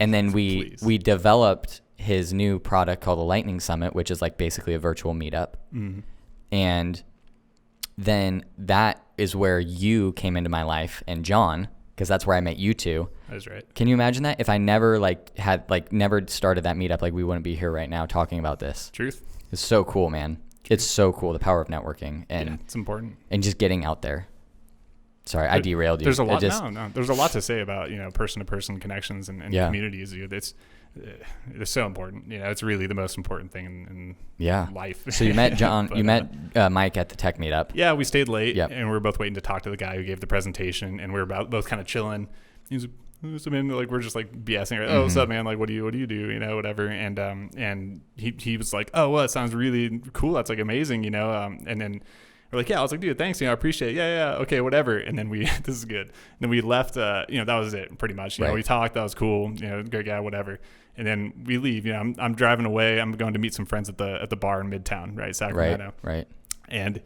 And then we developed his new product called the Lightning Summit, which is like basically a virtual meetup. And then that is where you came into my life, and John, because that's where I met you two. That's right. Can you imagine that? If I never never started that meetup, we wouldn't be here right now talking about this. Truth. It's so cool, man. It's so cool, the power of networking, and it's important. And just getting out there. Sorry, I derailed you. There's a lot. There's a lot to say about person-to-person connections and communities. It's so important. It's really the most important thing in life. So you met John. You met Mike at the tech meetup. Yeah, we stayed late, and we were both waiting to talk to the guy who gave the presentation, and we were both kind of chilling. He's we're just like BSing. Right? Oh, what's up, man? Like, what do you do? Whatever. And he was like, oh, well, it sounds really cool. That's like amazing. And then. We're like, yeah, I was like, dude, thanks. I appreciate it. Yeah. Okay, whatever. And then this is good. And then we left, that was it pretty much. We talked, that was cool. Great guy, whatever. And then we leave, I'm driving away. I'm going to meet some friends at the bar in Midtown, right? Sacramento. Right. And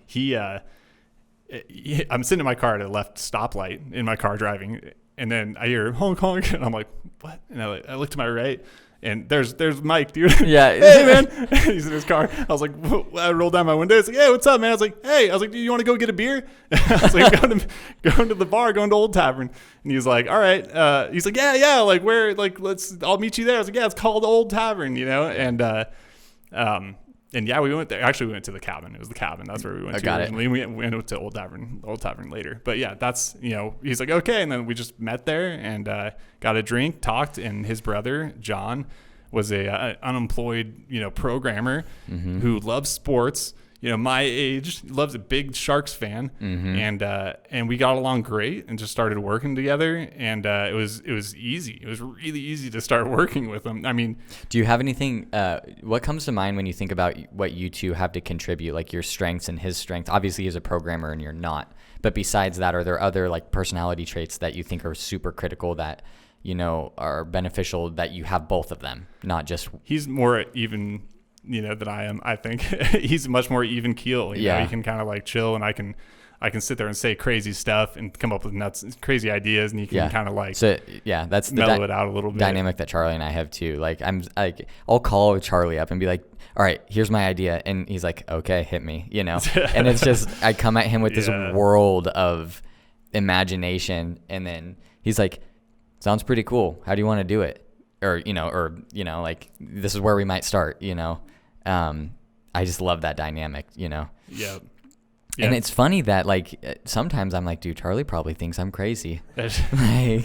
I'm sitting in my car at a left stoplight in my car driving. And then I hear honk, honk. And I'm like, what? And I look to my right. And there's Mike, dude. Yeah. Hey, man. He's in his car. I was like, I rolled down my window. It's like, hey, what's up, man? I was like, hey. I was like, do you want to go get a beer? I was like, going to the bar, going to Old Tavern. And he was like, all right. He's like, yeah. Like, where? Like, I'll meet you there. I was like, yeah, it's called Old Tavern, And yeah, we went there. Actually, we went to the cabin. It was the cabin. That's where we went to. Got it. We went to Old Tavern later. But yeah, that's, he's like, okay. And then we just met there and got a drink, talked. And his brother, John, was a unemployed, programmer who loves sports. My age, loves a big Sharks fan, and we got along great and just started working together. And it was easy. It was really easy to start working with him. I mean, do you have anything? What comes to mind when you think about what you two have to contribute, like your strengths and his strengths? Obviously, he's a programmer and you're not. But besides that, are there other like personality traits that you think are super critical that are beneficial that you have both of them, not just? He's more even. Than I am. I think he's much more even keel. He can kind of like chill, and I can sit there and say crazy stuff and come up with crazy ideas, and he can kind of like that's mellow it out a little bit. Dynamic that Charlie and I have too. Like I'll call Charlie up and be like, all right, here's my idea, and he's like, okay, hit me, and it's just I come at him with this world of imagination, and then he's like, sounds pretty cool. How do you want to do it? Or like this is where we might start. I just love that dynamic. Yeah. And it's funny that like sometimes I'm like, dude, Charlie probably thinks I'm crazy. like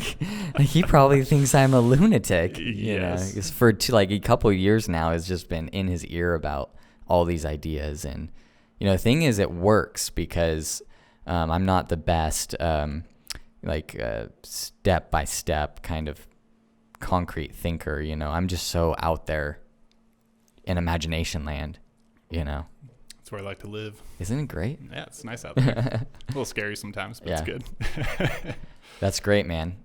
he probably thinks I'm a lunatic. Yes. For like a couple of years now has just been in his ear about all these ideas. And the thing is, it works because I'm not the best step by step kind of concrete thinker. I'm just so out there in imagination land. That's where I like to live. Isn't it great? Yeah, it's nice out there. A little scary sometimes, but it's good. That's great, man.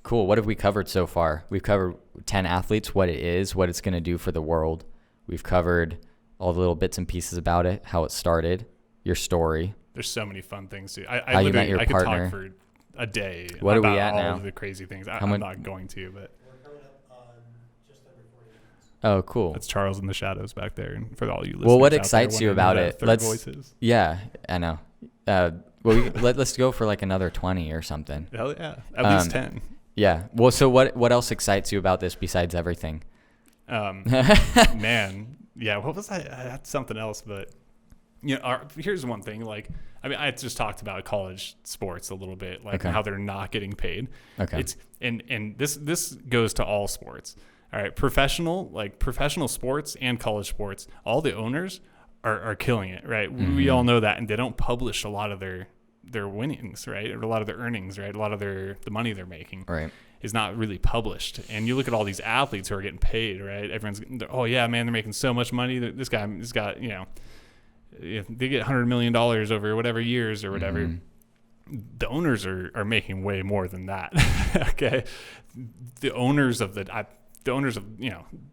Cool. What have we covered so far? We've covered 10 athletes, what it is, what it's going to do for the world. We've covered all the little bits and pieces about it, how it started, your story. There's so many fun things too. How you met your partner. Could talk for a day what about are we at all now? of the crazy things. I'm not going to, but we're coming up on just under 40 minutes. Oh, cool. That's Charles in the shadows back there, and for all you listeners. Well, what out excites there you about wondering it? who that third voice is. Yeah, I know. Let's go for like another 20 or something. Hell yeah, at least 10. Yeah. Well, so what else excites you about this besides everything? Man, yeah. What was I had something else, but here's one thing. Like, I mean, I just talked about college sports a little bit, like how they're not getting paid. Okay. It's and this goes to all sports. All right, professional sports and college sports, all the owners are killing it, right? Mm-hmm. We all know that, and they don't publish a lot of their winnings, right? Or a lot of their earnings, right? A lot of the money they're making, right, is not really published. And you look at all these athletes who are getting paid, right? Everyone's, oh yeah, man, they're making so much money. This guy, they get $100 million over whatever years or whatever. Mm-hmm. The owners are making way more than that. Okay, the owners of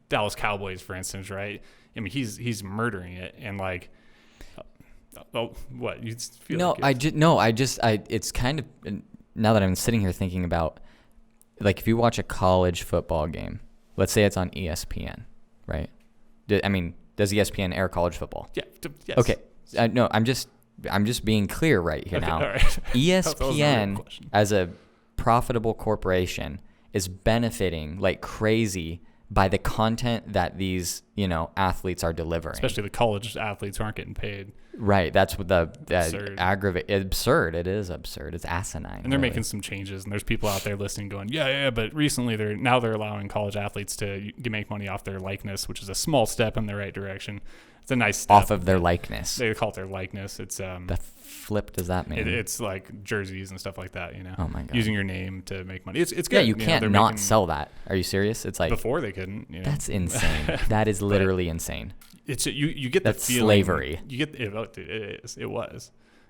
Dallas Cowboys, for instance, right? I mean, he's murdering it, and like, what you feel? No, like it's kind of, now that I'm sitting here thinking about, like, if you watch a college football game, let's say it's on ESPN, right? Does ESPN air college football? Yeah. Yes. Okay. No, I'm just being clear right here now. All right. ESPN as a profitable corporation is benefiting like crazy by the content that these, athletes are delivering. Especially the college athletes who aren't getting paid. Right. That's what absurd. Absurd. It is absurd. It's asinine. And they're making some changes, and there's people out there listening going, yeah, but recently they're allowing college athletes to make money off their likeness, which is a small step in the right direction. It's a nice step. Off of their likeness. They call it their likeness. It's the flip does that mean? It's like jerseys and stuff like that, Oh my God. using your name to make money. It's good. Yeah, you can't not sell that. Are you serious? It's like before they couldn't. That's insane. That is literally insane. It's you get that's the feeling. Slavery. You get it is.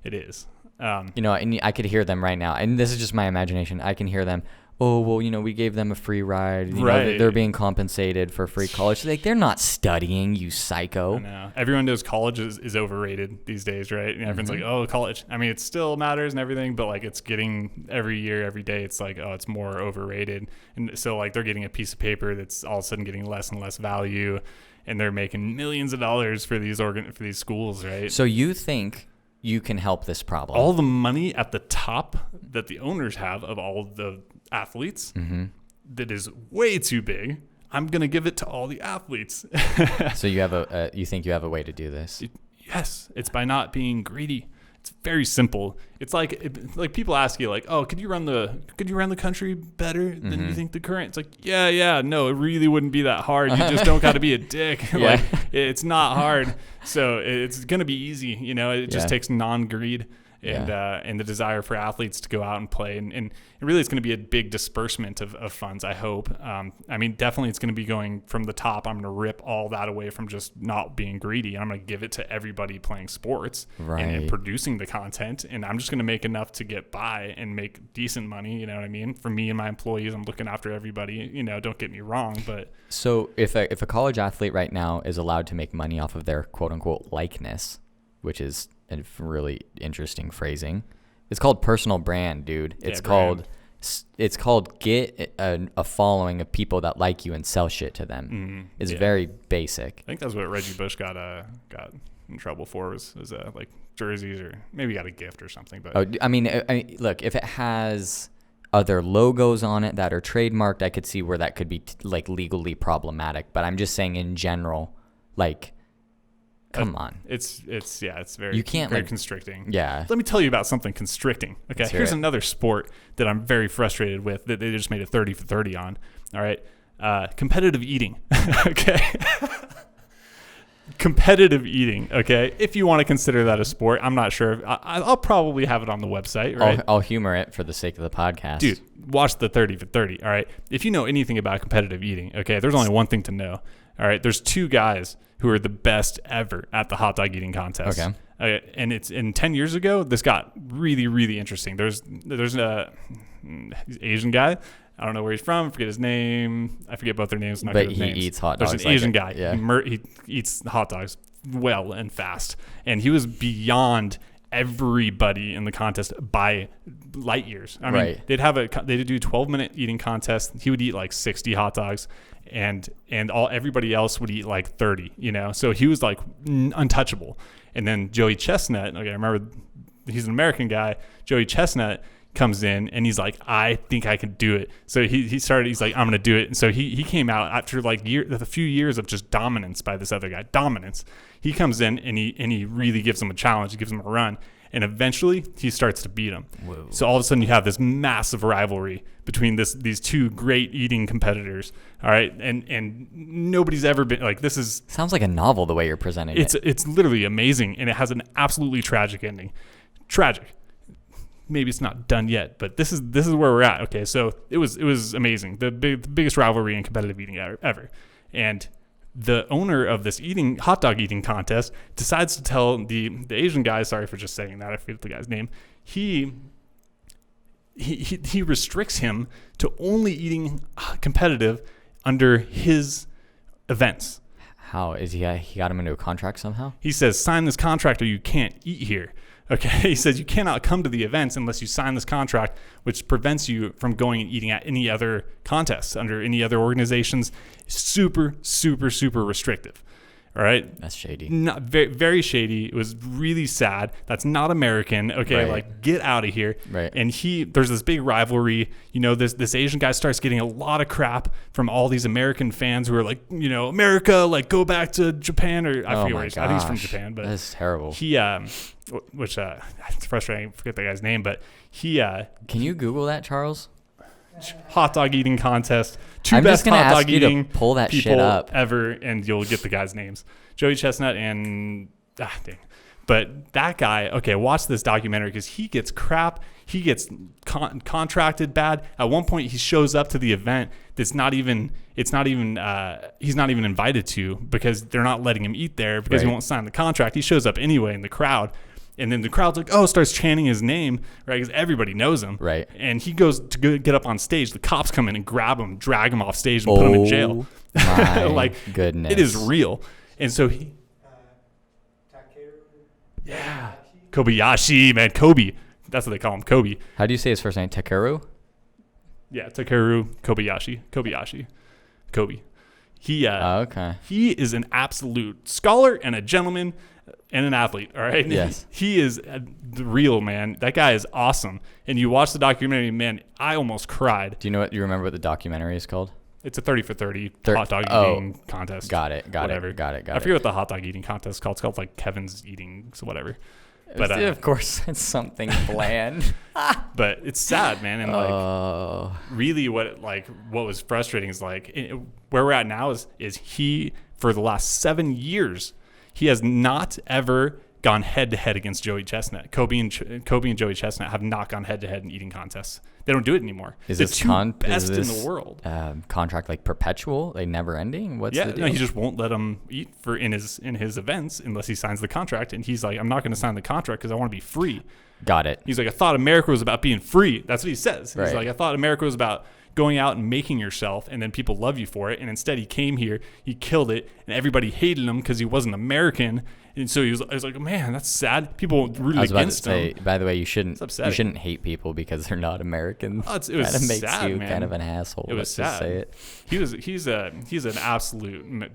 It is. And I could hear them right now, and this is just my imagination. I can hear them. oh, well, we gave them a free ride. Right. They're being compensated for free college. Like, they're not studying, you psycho. I know. Everyone knows college is overrated these days, right? And everyone's like, oh, college. I mean, it still matters and everything, but like it's getting every year, every day, it's like, oh, it's more overrated. And so like they're getting a piece of paper that's all of a sudden getting less and less value, and they're making millions of dollars for these schools, right? So you think you can help this problem? All the money at the top that the owners have of all the athletes, that is way too big. I'm going to give it to all the athletes. So you think you have a way to do this? Yes. It's by not being greedy. It's very simple. It's like people ask you like, oh, could you run the country better than you think the current? It's like, yeah. No, it really wouldn't be that hard. You just don't got to be a dick. Like, it's not hard. So it's going to be easy. It just takes non-greed. And the desire for athletes to go out and play. And really it's going to be a big disbursement of funds, I hope. I mean, definitely it's going to be going from the top. I'm going to rip all that away from just not being greedy. I'm going to give it to everybody playing sports and producing the content. And I'm just going to make enough to get by and make decent money. You know what I mean? For me and my employees, I'm looking after everybody. Don't get me wrong. But so if a college athlete right now is allowed to make money off of their quote unquote likeness, which is a really interesting phrasing. It's called personal brand, dude. It's called get a following of people that like you and sell shit to them. It's very basic. I think that's what Reggie Bush got in trouble for was like jerseys, or maybe got a gift or something. But I mean, look, if it has other logos on it that are trademarked, I could see where that could be like legally problematic. But I'm just saying in general, like, come on. It's very, you can't, very like, constricting. Yeah. Let me tell you about something constricting. Okay. Here's another sport that I'm very frustrated with that they just made a 30 for 30 on. All right. Competitive eating. Okay. Competitive eating. Okay. If you want to consider that a sport, I'm not sure. I'll probably have it on the website. Right. I'll humor it for the sake of the podcast. Dude, watch the 30 for 30. All right. If you know anything about competitive eating, okay, there's only one thing to know. All right. There's two guys who are the best ever at the hot dog eating contest. Okay. And it's 10 years ago, this got really, really interesting. There's a Asian guy. I don't know where he's from. I forget his name. I forget both their names. But he eats hot dogs. There's an Asian guy. Yeah. He eats hot dogs well and fast. And he was beyond everybody in the contest by light years. I mean, they'd do a 12-minute eating contest. He would eat like 60 hot dogs, and everybody else would eat like 30. So he was like untouchable. And then Joey Chestnut. Okay, I remember he's an American guy. Joey Chestnut comes in and he's like, I think I can do it. So he's like, I'm gonna do it. And so he came out after like a few years of just dominance by this other guy. He comes in and he really gives him a challenge. He gives him a run, and eventually he starts to beat him. Whoa. So all of a sudden you have this massive rivalry between these two great eating competitors. All right, and nobody's ever been like this. Sounds like a novel the way you're presenting it. It's literally amazing, and it has an absolutely tragic ending. Tragic. Maybe it's not done yet, but this is where we're at. Okay, so it was amazing. The biggest rivalry in competitive eating ever. And the owner of this hot dog eating contest decides to tell the Asian guy, sorry for just saying that, I forget the guy's name, he restricts him to only eating competitive under his events. How is he got him into a contract somehow? He says, sign this contract or you can't eat here. Okay, he says you cannot come to the events unless you sign this contract, which prevents you from going and eating at any other contests under any other organizations. Super, super, super restrictive. All right, that's shady. Not very, very shady. It was really sad. That's not American. Okay, like get out of here. Right. And there's this big rivalry. This Asian guy starts getting a lot of crap from all these American fans who are like, America, like go back to Japan, or I forget where he's. I think he's from Japan, but that's terrible. He which it's frustrating. I forget that guy's name, but he. Can you Google that, Charles? Hot dog eating contest. I'm best just gonna hot ask dog you eating to pull that people shit up ever, and you'll get the guys' names. Joey Chestnut and dang. But that guy, okay, watch this documentary because he gets crap. He gets contracted bad. At one point, he shows up to the event he's not even invited to because they're not letting him eat there because he won't sign the contract. He shows up anyway in the crowd. And then the crowd's like, oh, starts chanting his name, right? Because everybody knows him. Right. And he goes to get up on stage. The cops come in and grab him, drag him off stage, and put him in jail. My like, goodness. it is real. And so he, Takeru Kobayashi, man, Kobe. That's what they call him, Kobe. How do you say his first name? Takeru? Yeah, Takeru Kobayashi. Kobe. He Okay. he is an absolute scholar and a gentleman and an athlete, all right? Yes. He is the real, man. That guy is awesome. And you watch the documentary, man, I almost cried. Do you remember what the documentary is called? It's a 30 for 30 hot dog eating contest. Got it. Whatever. Got I forget what the hot dog eating contest is called. It's called like Kevin's Eating, so whatever. But of course, it's something bland. but it's sad, man. And like Oh. really what was frustrating is like where we're at now is he, for the last 7 years, he has not ever gone head to head against Joey Chestnut. Kobe and Joey Chestnut have not gone head to head in eating contests. They don't do it anymore. Is the this two best in the world. Contract like perpetual, like never ending? What's the deal? No, he just won't let him eat in his events unless he signs the contract. And he's like, I'm not going to sign the contract because I want to be free. Got it. He's like, I thought America was about being free. That's what he says. He's Right. like, I thought America was about going out and making yourself, and then people love you for it. And instead, he came here, he killed it, and everybody hated him because he wasn't American. And so I was like, man, that's sad. People rooted I was about to against say, him. by the way, you shouldn't upsetting. hate people because they're not American. Oh, it was Kind of makes sad, you man. kind of an asshole. It was Let's just sad. say it. He's an absolute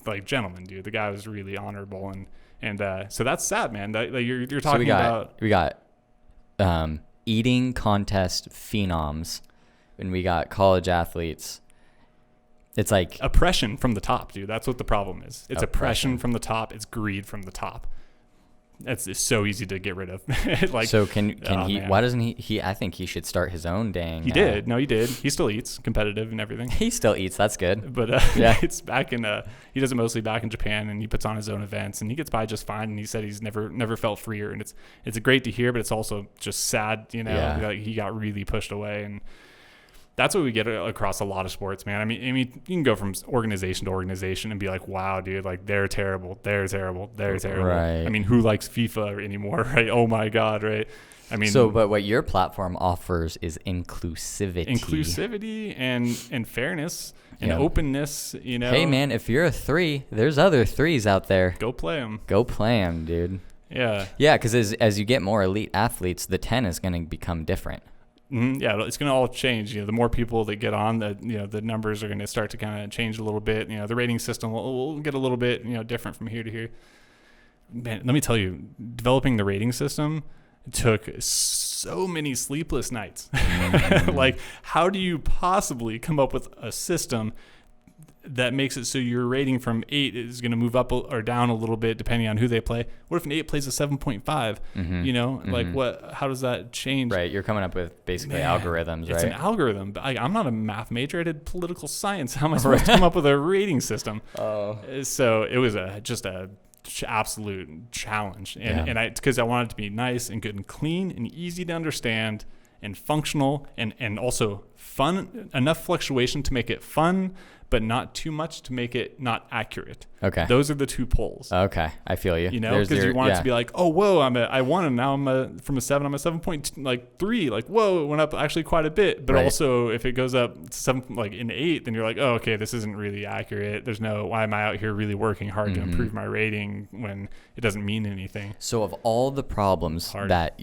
like gentleman, dude. The guy was really honorable, and so that's sad, man. That you're So talking about. we got eating contest phenoms, and we got college athletes. It's like Oppression from the top, dude. That's what the problem is. It's Oppression. oppression from the top. It's greed from the top. It's so easy to get rid of. like, so can oh, he? man. Why doesn't he? I think he should start his own dang. He did. No, he did. He still eats, competitive and everything. He still eats. That's good. But Yeah. it's back in. He does it mostly back in Japan, and he puts on his own events, and he gets by just fine. And he said he's never felt freer, and it's great to hear, but it's also just sad. You know, Yeah. like he got really pushed away, and that's what we get across a lot of sports, man. I mean, you can go from organization to organization and be like, wow, dude, like they're terrible. Right. I mean, who likes FIFA anymore, right? Oh my God, right? I mean, But what your platform offers is inclusivity and fairness and Yeah. openness. You know, Hey, man, if you're a 3, there's other 3s out there. go play them. Go play them, dude. Yeah. Yeah, because as you get more elite athletes, the 10 is going to become different. Yeah, it's going to all change. You know, the more people that get on, the numbers are going to start to kind of change a little bit. You know, the rating system will get a little bit different from here to here. Man, let me tell you, developing the rating system took so many sleepless nights. Like, how do you possibly come up with a system that makes it so your rating from 8 is going to move up or down a little bit depending on who they play? What if an 8 plays a 7.5? You know, like how does that change? Right, you're coming up with basically Man, algorithms, It's right? an algorithm. I'm not a math major. I did political science. How am I supposed to come up with a rating system? So it was just a absolute challenge, and because I wanted it to be nice and good and clean and easy to understand and functional and also fun, enough fluctuation to make it fun, but not too much to make it not accurate. Okay. Those are the two poles. Okay, I feel you. You know, because you want it to be like, oh, whoa, I won, and now from a 7, I'm a 7.3. Like, whoa, it went up actually quite a bit. But Right. also, if it goes up to 7, like in 8, then you're like, oh, okay, this isn't really accurate. Why am I out here really working hard to improve my rating when it doesn't mean anything? So of all the problems Hard. that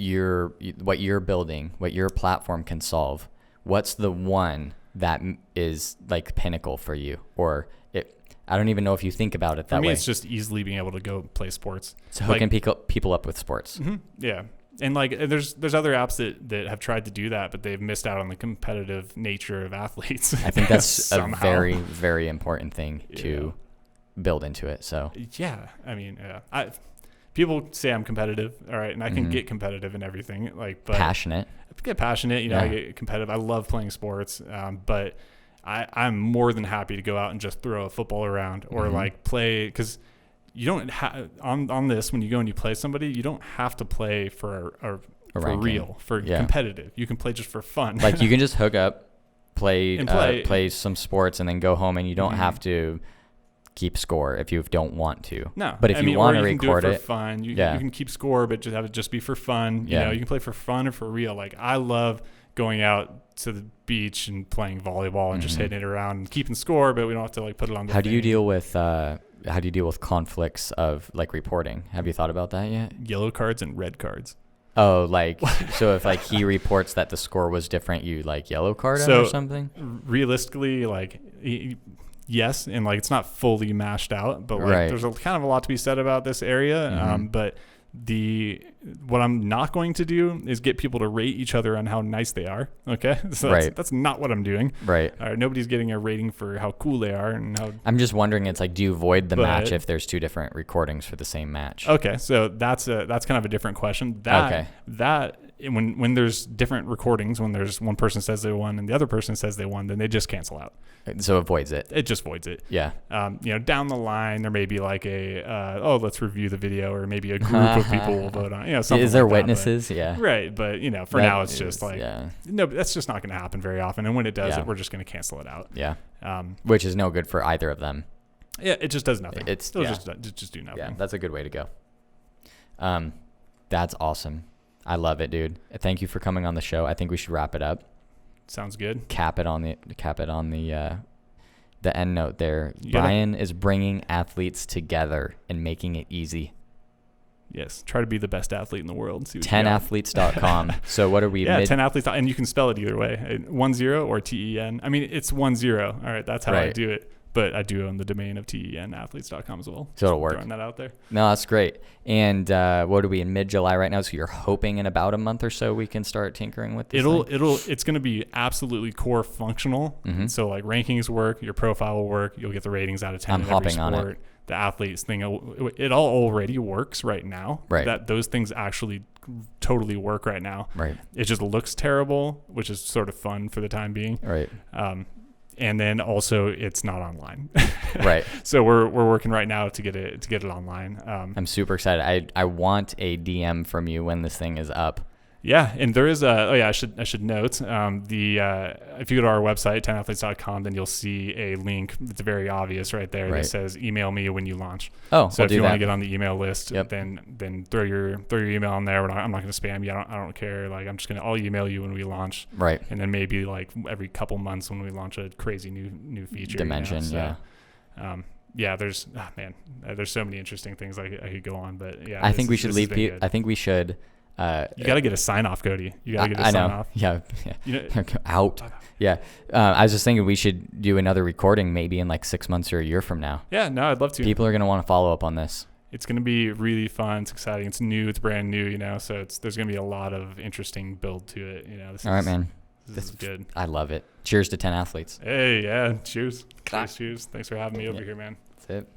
what you're building, what your platform can solve, what's the one that is like Pinnacle for you? Or I don't even know if you think about it that For me, way. it's just easily being able to go play sports. So hooking people up with sports. Yeah. And like, there's other apps that have tried to do that, but they've missed out on the competitive nature of athletes. I think that's a Somehow. very, very important thing to build into it. So Yeah, I mean, people say I'm competitive, all right, and I can get competitive in everything, like, but passionate. I get passionate, I get competitive. I love playing sports, but I'm more than happy to go out and just throw a football around or like play, because you don't have on this, when you go and you play somebody, you don't have to play for ranking. real, competitive. You can play just for fun. Like you can just hook up, play And play. play some sports, and then go home, and you don't have to keep score if you don't want to. No, but if you want to record do it for fun, you yeah. can keep score, but just have it just be for fun. You Yeah. know, you can play for fun or for real. Like I love going out to the beach and playing volleyball and just hitting it around and keeping score, but we don't have to like put it on the How do you thing. deal with conflicts of like reporting? Have you thought about that yet? Yellow cards and red cards. Oh, like so if like he reports that the score was different, you like yellow card him or something? Realistically, like yes, and like it's not fully mashed out, but like Right. there's kind of a lot to be said about this area. But what I'm not going to do is get people to rate each other on how nice they are. Okay, so that's not what I'm doing. Right. Nobody's getting a rating for how cool they are and how. I'm just wondering, it's like, do you void the match if there's two different recordings for the same match? Okay, so that's kind of a different question. When there's different recordings, when there's one person says they won and the other person says they won, then they just cancel out. So it voids it. It just voids it. Yeah. Down the line there may be like let's review the video, or maybe a group of people will vote on. Something is there like witnesses? That, yeah. Right, but for now it's just like yeah. no, that's just not going to happen very often. And when it does, Yeah. we're just going to cancel it out. Yeah. Which is no good for either of them. Yeah, it just does nothing. It'll just do nothing. Yeah, that's a good way to go. That's awesome. I love it, dude. Thank you for coming on the show. I think we should wrap it up. Sounds good. Cap it on the end note there. Brian is bringing athletes together and making it easy. Yes. Try to be the best athlete in the world. 10athletes.com. So what are we? Yeah, 10 athletes. And you can spell it either way. 10 or TEN. I mean, it's 10. All right. That's how I do it. But I do own the domain of tenathletes.com as well. So it'll work. Throwing that out there. No, that's great. And what are we in mid-July right now? So you're hoping in about a month or so we can start tinkering with this thing? It's going to be absolutely core functional. So like rankings work, your profile will work. You'll get the ratings out of 10 I'm in every hopping sport. on it. The athletes thing, it all already works right now. Right. That those things actually totally work right now. Right. It just looks terrible, which is sort of fun for the time being. Right. And then also it's not online. Right. So we're working right now to get it online. I'm super excited. I want a DM from you when this thing is up. Yeah, and there is I should note if you go to our website 10athletes.com, then you'll see a link. It's very obvious right there that says email me when you launch. Oh, so we'll if do you want to that. get on the email list, Yep. then throw your email on there. I'm not going to spam you. I don't care. Like I'll email you when we launch. Right. And then maybe like every couple months when we launch a crazy new feature. Dimension. There's so many interesting things I could go on, but yeah. I think we should leave people. I think we should. You got to get a sign off, Cody. You got to get a sign off. Yeah. Out. Yeah. I was just thinking we should do another recording maybe in like 6 months or a year from now. Yeah, no, I'd love to. People are going to want to follow up on this. It's going to be really fun. It's exciting. It's new. It's brand new, so there's going to be a lot of interesting build to it. All right, man. This is good. I love it. Cheers to 10 athletes. Hey, yeah. Cheers. Cheers. Thanks for having me over here, man. That's it.